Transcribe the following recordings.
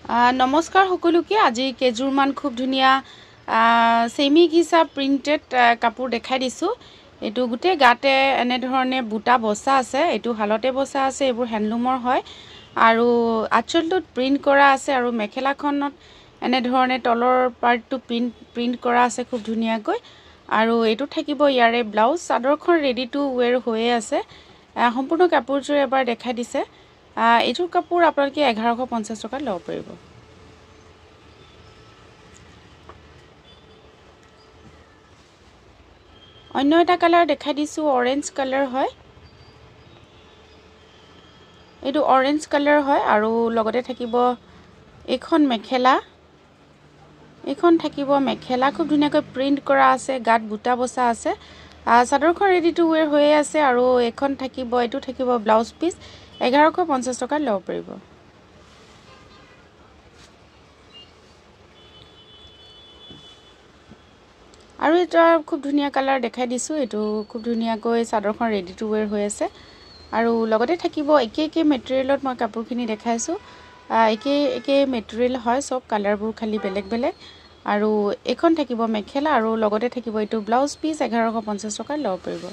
নমস্কাৰ সকলোকে আজি কেজুৰমান খুব ধুনিয়া সেমি ঘিচা প্ৰিন্টেড কাপোৰ দেখাই দিছো এটো গুটে গাতে এনে ধৰণে বুটা বসা আছে এটো হালতে বসা আছে এবোৰ হ্যান্ডলুমৰ হয় আৰু আঁচলটোত প্ৰিন্ট কৰা আছে আৰু মেখেলাখনত এনে ধৰণে তলৰ পাৰ্টটো প্ৰিন্ট কৰা আছে খুব ধুনিয়াকৈ আৰু এটো থাকিব ইয়াৰে ব্লাউজ চাদৰখন ৰেডি টু ওয়্যাৰ হৈয়ে আছে সম্পূৰ্ণ কাপোৰযোৰ এবাৰ দেখাই দিছে এইটো কাপোৰ আপোনালোকে 1150 টকা লব পাৰিব অন্য এটা কালাৰ দেখাই দিছো অৰেঞ্জ কালাৰ হয় এইটো অৰেঞ্জ কালাৰ হয় আৰু লগতে থাকিব এখন মেখেলা খুব ধুনিয়াকৈ প্ৰিন্ট কৰা আছে গাত বুটা বসা আছে চাদৰখন ৰেডি টু ওয়্যাৰ হৈয়ে আছে আৰু এখন থাকিব এটো থাকিব ব্লাউজ পিস 1150 টকা লব পাৰিব আৰু এটা খুব ধুনিয়া কালাৰ দেখাই দিছো এটো খুব ধুনিয়াকৈ চাদৰখন ৰেডি টু ওয়্যাৰ হৈ আছে আৰু লগতে থাকিব একে মেটেৰিয়েলত মই কাপোৰখিনি দেখাইছো একে মেটেৰিয়েল হয় সব কালাৰবোৰ খালি বেলেগ বেলেগ আৰু এখন থাকিব মেখেলা আৰু লগতে থাকিব এটো ব্লাউজ পিস 1150 টকা লব পাৰিব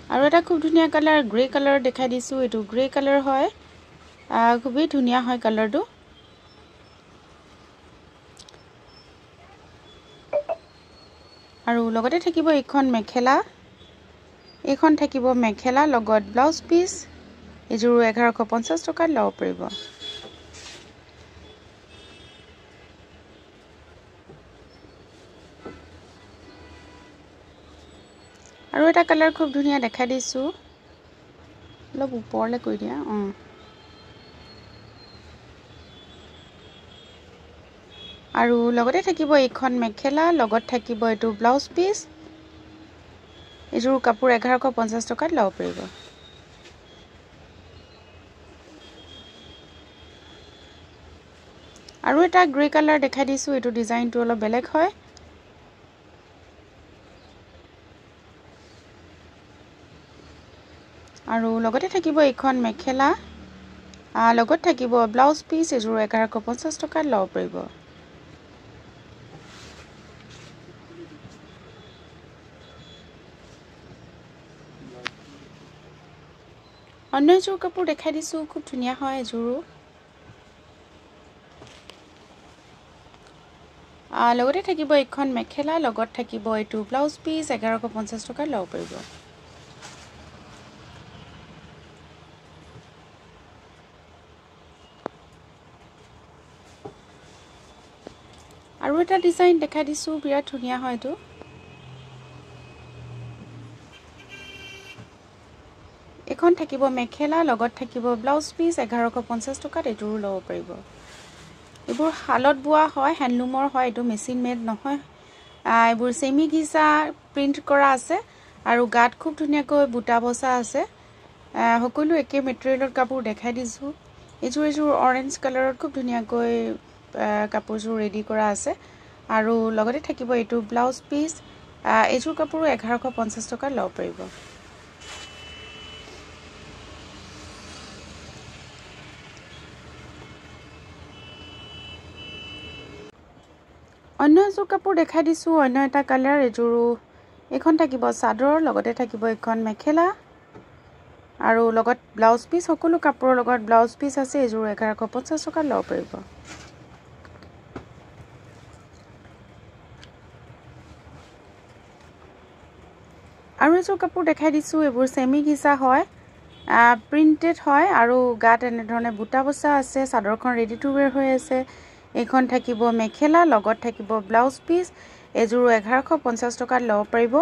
আৰু এটা খুব ধুনিয়া কালাৰ গ্ৰে কালাৰ দেখাই দিছো এটো গ্ৰে কালাৰ হয় খুবই ধুনিয়া হয় কালাৰটো আৰু লগতে থাকিব এখন মেখেলা লগত ব্লাউজ পিস এজোৰ 1150 টকা লব পাৰিব আৰু এটা কালাৰ খুব ধুনিয়া দেখাই দিছো লব ওপৰলে কৈ দিয়া আৰু লগতে থাকিব এখন মেখেলা লগত থাকিব এটো ব্লাউজ পিস এজোৰ কাপোৰ 1150 টকা লব পাৰিব আৰু এটা গ্ৰে কালাৰ দেখাই দিছো এটো ডিজাইনটো অলপ বেলেগ হয় আৰু লগতে থাকিব এখন মেখেলা লগত থাকিব ব্লাউজ পিস এজোৰ 1150 টকা লব পাৰিব অন্য এজোৰ কাপোৰ দেখাই দিছো খুব ধুনিয়া হয় এজোৰ লগতে থাকিব এখন মেখেলা লগত থাকিব এটো ব্লাউজ পিস 1150 টকা লব পাৰিব আৰু এটা ডিজাইন দেখাই দিছো বিৰাট ধুনিয়া হয় এটো এখন থাকিব মেখেলা লগত থাকিব ব্লাউজ পিস 1150 টকাত এটো লব পাৰিব এবোৰ হালত বুৱা হয় হ্যান্ডলুমৰ হয় এটো মেচিন মেড নহয় এবোৰ সেমি ঘিচা প্ৰিন্ট কৰা আছে আৰু গাত খুব ধুনিয়াকৈ বুটা বসা আছে সকলো একে মেটেৰিয়েলৰ কাপোৰ দেখাই দিছো এজোৰ অৰেঞ্জ কালাৰত খুব ধুনিয়াকৈ কাপোৰযোৰ ৰেডি কৰা আছে আৰু লগতে থাকিব এটো ব্লাউজ পিস এজোৰ কাপোৰ 1150 টকা লব পাৰিব অন্য এজোৰ কাপোৰ দেখাই দিছো অন্য এটা কালাৰ এজোৰ এখন থাকিব চাদৰ লগতে থাকিব এখন মেখেলা আৰু লগত ব্লাউজ পিস সকলো কাপোৰৰ লগত ব্লাউজ পিস আছে এজোৰ 1150 টকা লব পাৰিব আৰু এজোৰ কাপোৰ দেখাই দিছো এবোৰ সেমি ঘিচা হয় প্ৰিন্টেড হয় আৰু গাত এনে ধৰণে বুটা বসা আছে চাদৰখন ৰেডি টু ওয়্যাৰ হৈ আছে এখন থাকিব মেখেলা লগত থাকিব ব্লাউজ পিস এজোৰ 1150 টকা লব পাৰিব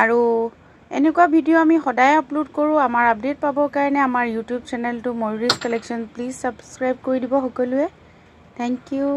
আৰু এনেকুৱা ভিডিও আমি সদায় আপলোড কৰো আমাৰ আপডেট পাবৰ কাৰণে আমাৰ ইউটিউব চেনেলটো ময়ূৰীজ কালেকচন প্লিজ সাবস্ক্ৰাইব কৰি দিব সকলোৱে থ্যাংক ইউ